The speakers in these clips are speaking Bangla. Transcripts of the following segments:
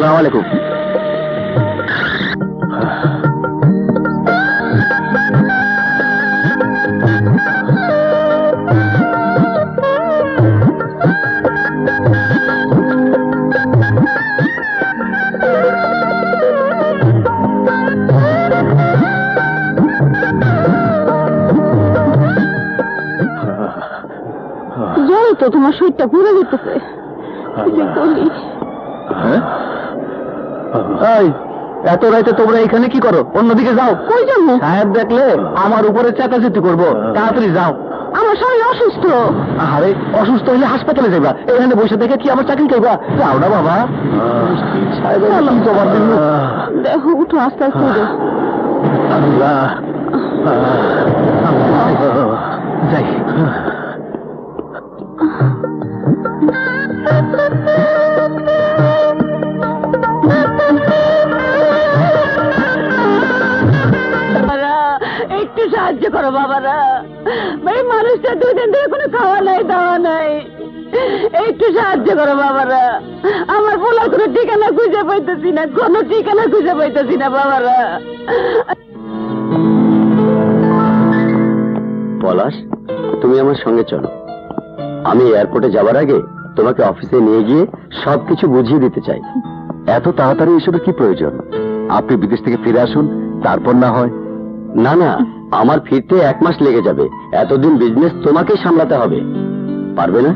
আসসালামু আলাইকুম। জানো তো তোমার শরীরটা ঘুরে যেতেছে। এত রাইতে তোমরা এখানে কি করো? অন্যদিকে যাও। কই জন্য? সাহেব দেখলে আমার উপরে চেঁচাচেঁচি করবো, তাড়াতাড়ি যাও। আমার শরীর অসুস্থ। আরে অসুস্থ হলে হাসপাতালে যাইবা, এখানে বসে দেখে কি আমার চাকরি খাইবা? যাও না বাবা। সাহেবের কি জবাব দিব? দেখো, উঠো, আস্তে আস্তে উঠো। আল্লাহ, যাই। একটু সাহায্য করো বাবারা, এই মানুষটা 2 দিন ধরে কোনো খাওয়া নাই, দাওয়া নাই। একটু সাহায্য করো বাবারা, আমার বলার কোনো ঠিকানা খুঁজে পাইতেছি না, কোনো ঠিকানা খুঁজে পাইতেছি না বাবারা। পলাশ, তুমি আমার সঙ্গে চলো। আমি এয়ারপোর্টে যাবার আগে তোমাকে অফিসে নিয়ে গিয়ে সবকিছু বুঝিয়ে দিতে চাই। এত তাড়াতাড়ি এসবের কি প্রয়োজন? আপনি বিদেশ থেকে ফিরে আসুন, তারপর না হয়। না না, আমার ফিরতে 1 মাস লেগে যাবে। এতদিন বিজনেস তোমাকেই সামলাতে হবে, পারবে না?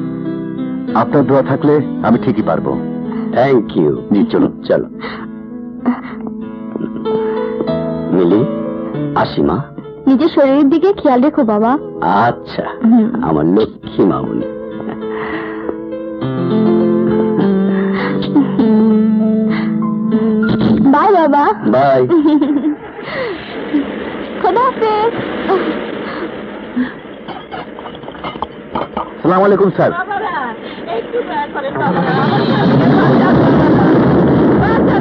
আপনার দোয়া থাকলে আমি ঠিকই পারবো। Thank you. জি, চলো চলো। মিলি, আসি মা। নিজের শরীরের দিকে খেয়াল রেখো বাবা। আচ্ছা, আমার লক্ষ্মী মামুনি। বাই বাবা। বাই। খোদা হাফেজ। আসসালামু আলাইকুম স্যার। বাবারা, একটু দয়া করেন বাবারা,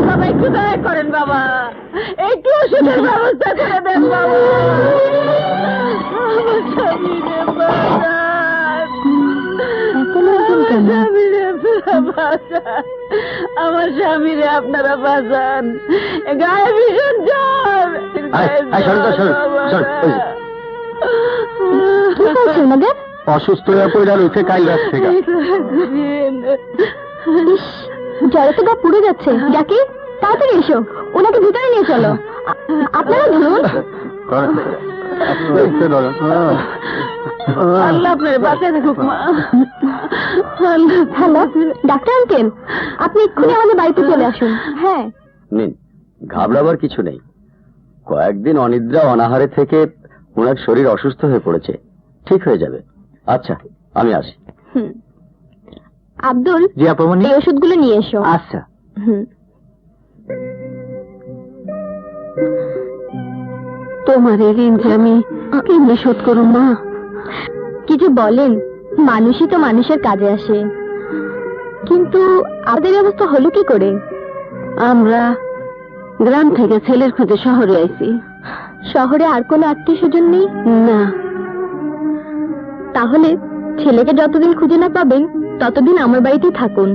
বাবা একটু দয়া করেন বাবা, একটু ওষুধের ব্যবস্থা করে দেন বাবা। আমার স্বামীরে বাঁচান, আমার স্বামীরে আপনারা বাঁচান। গায়ে ভীষণ জ্বর। অসুস্থ হয়ে পড়ে রয়েছে কাল রাত থেকে। জ্বরে তো গা পুড়ে যাচ্ছে। জাকির, তাড়াতাড়ি এসো, ওনাকে ভিতরে নিয়ে চলো। আপনারা ধরুন। আল্লাহ আপনার বাঁচায় রাখুক মা। হ্যালো ডাক্তার আঙ্কেল, আপনি এক্ষুনি আমাদের বাড়িতে চলে আসুন। হ্যাঁ নিন, ঘাবড়াবার কিছু নেই। কয়েকদিন অনিদ্রা অনাহারে থেকে ওনার শরীর অসুস্থ হয়ে পড়েছে, ঠিক হয়ে যাবে। আচ্ছা, আমি আসি। আব্দুল, জি আপামনি, এই ওষুধগুলো নিয়ে এসো। আচ্ছা। তোমার এই ঋণ যে আমি কেমনে শোধ করুম মা? কিছু বলেন, মানুষই তো মানুষের কাজে আসে, কিন্তু আমাদের অবস্থা হলো কি করে? আমরা গ্রাম থেকে ছেলের খোঁজে শহরে আইছি। শহরে আর কোনো আত্মীয় স্বজন নেই? না। তাহলে ছেলেকে যতদিন খুঁজে না পাবেন ততদিন আমার বাড়িতেই থাকুন।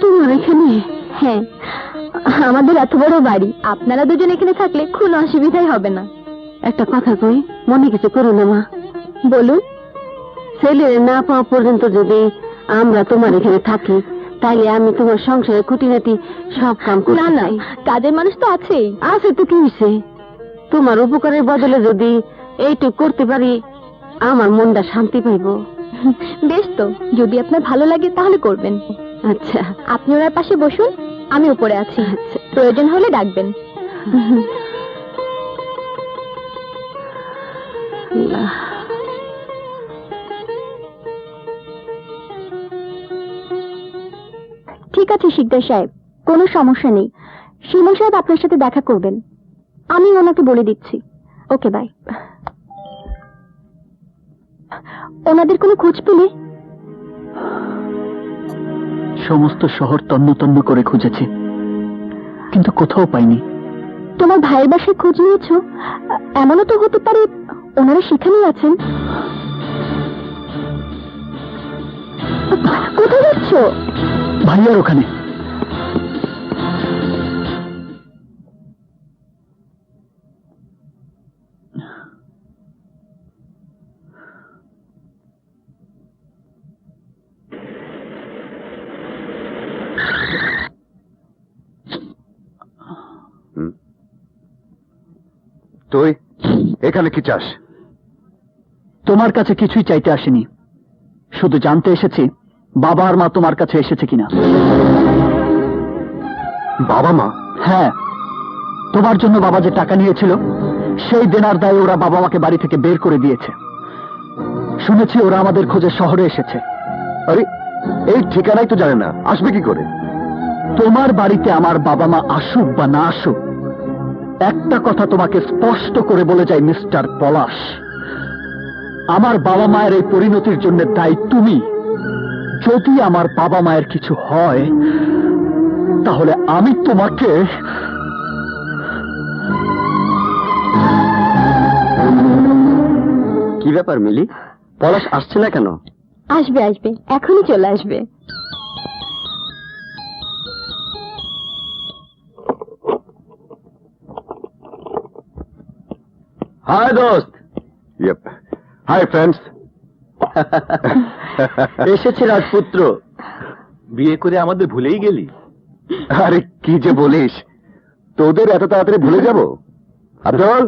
তোমার এখানে? হ্যাঁ, আমাদের এত বড় বাড়ি, আপনারা দুজন এখানে থাকলে কোনো অসুবিধাই হবে না। একটা কথা কই, মনে কিছু করো না মা। বলুন। ছেলে না পাওয়া পর্যন্ত যদি আমরা তোমার এখানে থাকি, তাইলে আমি তোমার সংসারে খুঁটিনাটি সব কাম করতে চাই। না না, কাজের মানুষ তো আছেই। আছে তো, কি হইছে? তোমার উপকারের বদলে যদি এইটুক করতে পারি, আমার মনটা শান্তি পাইব। বেশ তো, যদি আপনার ভালো লাগে তাহলে করবেন। আচ্ছা, আপনি ওনার পাশে বসুন, আমি উপরে আছি। প্রয়োজন হলে ডাকবেন। ঠিক আছে শিকদার সাহেব, কোনো সমস্যা নেই। শিমুল সাহেব আপনার সাথে দেখা করবেন, আমি ওনাকে বলে দিচ্ছি। ওকে, বাই। ওনাদের কোনো খোঁজ পেলে? সমস্ত শহর তন্ন তন্ন করে খুঁজেছে, কিন্তু কোথাও পাইনি। তোমার ভাইয়ের বাসায় খোঁজ নিয়েছ? এমনও তো হতে পারে ওনারা সেখানেই আছেন। কোথায় যাচ্ছ? ভাইয়ার ওখানে। তুই এখানে কি চাস? তোমার কাছে কিছুই চাইতে আসেনি, শুধু জানতে এসেছি বাবা আর মা তোমার কাছে এসেছে কিনা। বাবা মা? হ্যাঁ, তোমার জন্য বাবা যে টাকা নিয়েছিল সেই দেনার দায়ে ওরা বাবা মাকে বাড়ি থেকে বের করে দিয়েছে। শুনেছি ওরা আমাদের খোঁজে শহরে এসেছে। আরে এই ঠিকানাই তো জানে না, আসবে কি করে? তোমার বাড়িতে আমার বাবা মা আসুক বা না আসুক, একটা কথা তোমাকে স্পষ্ট করে বলে যাই মিস্টার পলাশ, আমার বাবা মায়ের এই পরিণতির জন্য দায়ী তুমি। যদি আমার বাবা মায়ের কিছু হয় তাহলে আমি তোমাকে... কি ব্যাপার মিলি, পলাশ আসছে না কেন? আসবে আসবে, এখনই চলে আসবে। হাই দোস্ত। Hi friends. এসেছে রাজপুত্র। বিয়ে করে আমাদের ভুলেই গেলি? আরে কি যে বলিস, তোদের এত তাড়াতাড়ি ভুলে যাব? আব্দুল,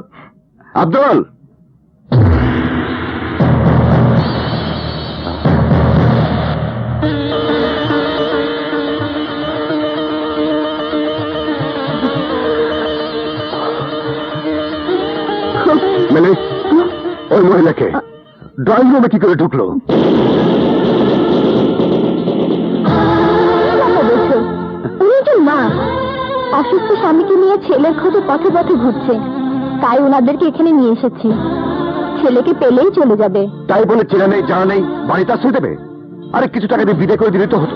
আব্দুল। মানে ওই মহিলাকে ড্রয়িং রুমে কি করে ঢুকলো? উনি তো মা, অসুস্থ স্বামীকে নিয়ে ছেলের খোঁজে পথে পথে ঘুরছে, তাই ওনাদেরকে এখানে নিয়ে এসেছি। ছেলেকে পেলেই চলে যাবে। তাই বলে চেনা নেই জানা নেই বাড়িতে আশ্রয় দেবে? আরে কিছু টাকা দিয়ে বিদায় করে দিলে তো হতো।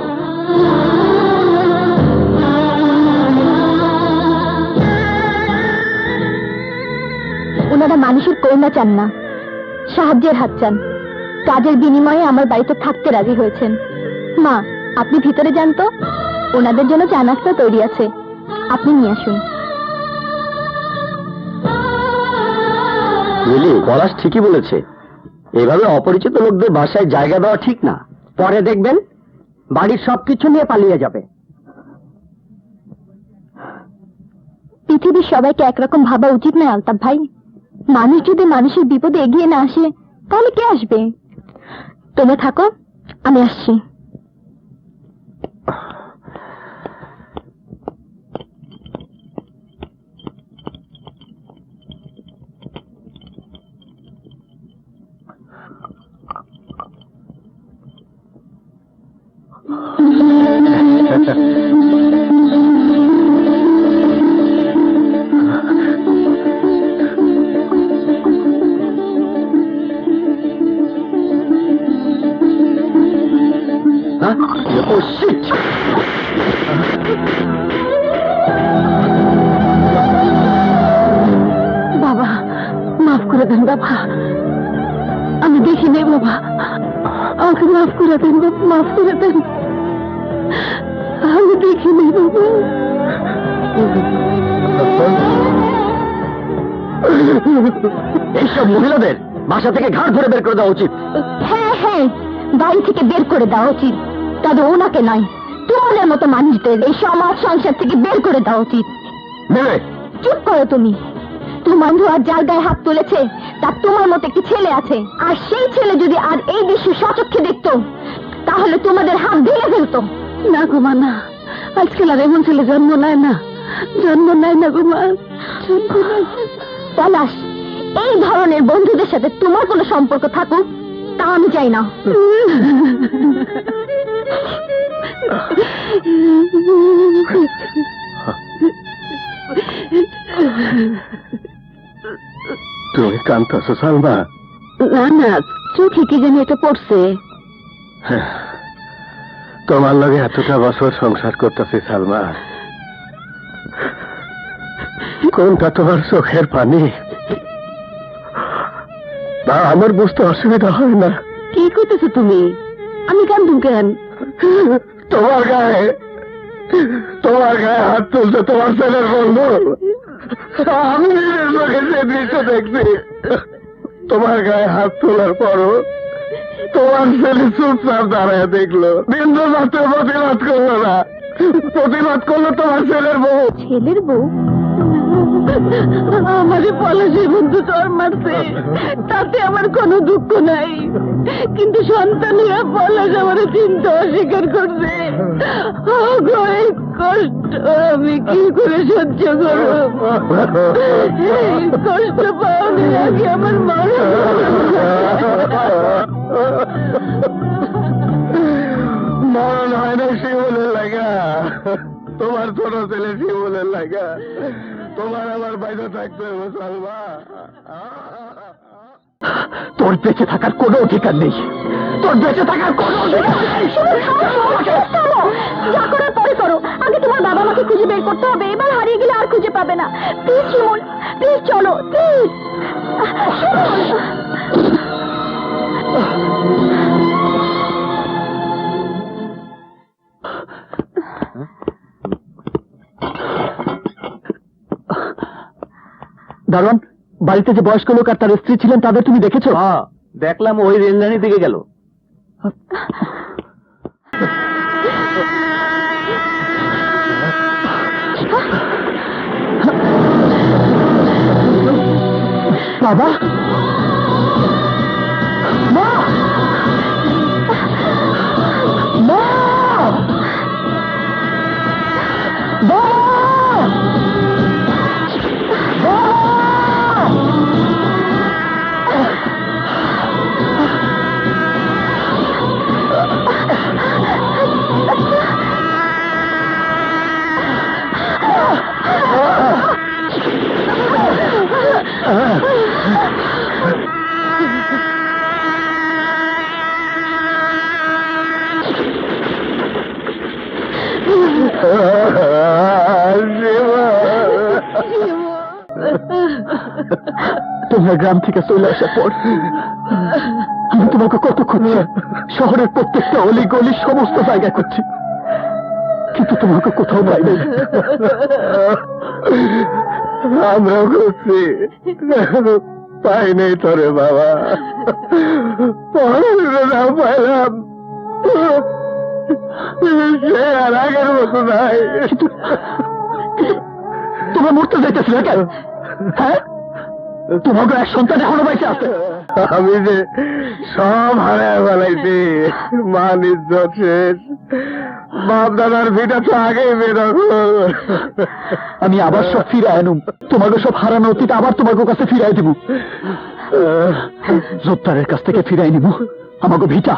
ওনারা মানুষের করুণা চান না, সাহায্যের হাত চান। কাজের বিনিময়ে আমার বাড়িতে থাকতে রাজি হয়েছেন। মা, আপনি ভিতরে যান তো, ওনাদের জন্য চা নাস্তা তৈরি আছে, আপনি নিয়ে আসুন। মিলি, পলাশ ঠিকই বলেছে, এভাবে অপরিচিত লোকদের বাসায় জায়গা দেওয়া ঠিক না। পরে দেখবেন বাড়ির সবকিছু নিয়ে পালিয়ে যাবে। পৃথিবীর সবাইকে একরকম ভাবা উচিত নয় আলতাফ ভাই। মানুষ যদি মানুষের বিপদে এগিয়ে না আসে তাহলে কে আসবে? তোমরা থাকো, আমি আসছি। Oh shit! বাবা, মাফ করে দেন বাবা, আমি দেখি নেই বাবা, আমাকে মাফ করে দেন বাবা, মাফ করে দেন, আমি দেখি নেই বাবা। এইসব মহিলাদের বাসা থেকে ঘাড় ধরে বের করে দেওয়া উচিত। হ্যাঁ হ্যাঁ, বাড়ি থেকে বের করে দেওয়া উচিত, তবে ওনাকে নয়, তোমাদের মতো মানুষদের এই সমাজ সংসার থেকে বের করে দেওয়া উচিত। চুপ করো তুমি। তোমার ধোয়ার যার গায়ে হাত তুলেছে তার তোমার মতো একটি ছেলে আছে, আর সেই ছেলে যদি আর এই দৃশ্য সচক্ষে দেখতো তাহলে তোমাদের হাত ভেঙে ফেলতো। না গোমা না, আজকাল আর এমন ছেলে জন্ম নেয় না, জন্ম নেয় না গোমা। পলাশ, এই ধরনের বন্ধুদের সাথে তোমার কোনো সম্পর্ক থাকুক তা আমি চাই না। তুমি কাঁদতেছো সালমা? না না, চোখে কি জানি এটা পড়ছে। তোমার লগে এতটা বছর সংসার করতেছি সালমা, কোনটা তোমার চোখের পানি তা আমার বুঝতে অসুবিধা হয় না। কি করতেছো তুমি? আমি কান্দুম কেন? তোমার গায়ে হাত তুলছে তোমার ছেলের বন্ধু। আমি নিজের চোখে সে দৃশ্য দেখছি। তোমার গায়ে হাত তোলার পরও তোমার ছেলে চুপচাপ দাঁড়ায় দেখলো, বিন্দু মাত্র প্রতিবাদ করলো না। প্রতিবাদ করলো তোমার ছেলের বউ। ছেলের বউ? আমারে পলাশের বন্ধু চর মারছে, তাতে আমার কোনো দুঃখ নাই, কিন্তু সন্তানেরা পলাশ আমারে চিন্তা অস্বীকার করছে। ওগো, এই কষ্ট আমি কি করে সহ্য করব? এই কষ্ট পাওনি আগে আমার মারা মরণ হয় না শিমুলের লাগা, তোমার ছোট ছেলে শিমুলের লাগা, তোমার আমার বাইরে থাকতে হবে সালমা। তোর বেঁচে থাকার কোনো অধিকার নেই, তোর বেঁচে থাকার কোনো অধিকার নেই। যা করার পরে করো, আগে তোমার বাবা মাকে খুঁজে বের করতে হবে, এবার হারিয়ে গেলে আর খুঁজে পাবে না। প্লিজ শিমুল, প্লিজ চলো, প্লিজ। দারোয়ান, বাড়িতে যে বয়স্ক লোক আর তার স্ত্রী ছিলেন তাদের তুমি দেখেছো? হ্যাঁ, দেখলাম ওই রেললাইনের দিকে গেল। বাবা, মা, মা, মা, তোমরা গ্রাম থেকে চলে আসার পর আমি তোমাকে কত খুঁজছি, শহরের প্রত্যেকটা অলি গলি সমস্ত জায়গায় খুঁজছি, কিন্তু তোমাকে কোথাও পাই নাই। আমরাও খুঁজছি, পাই নাই তোরে বাবা, পড়াশোনা পাইলাম সে আর আগের মতো নাই। তোমরা মরতে যাইতেছিল কেন? হ্যাঁ, তোমাকে এক সন্তান এখনো বাইসে আছে। আমি যে সব হারায় ফেলাইছি, মান ইজ্জত শেষ, বাপ দাদার ভিটা তো আগেই বেরোবো। আমি আবার সব ফিরে আনুম, তোমাকে সব হারানো অতীত আবার তোমাকে কাছে ফিরাই দিব, জোত্তারের কাছ থেকে ফিরাই নিব আমাকে ভিটা।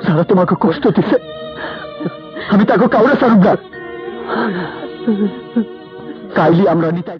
যারা তোমাকে কষ্ট দিছে আমি তাকে কাউরে ছাড়ব না। কাইলি আমরা নিতাই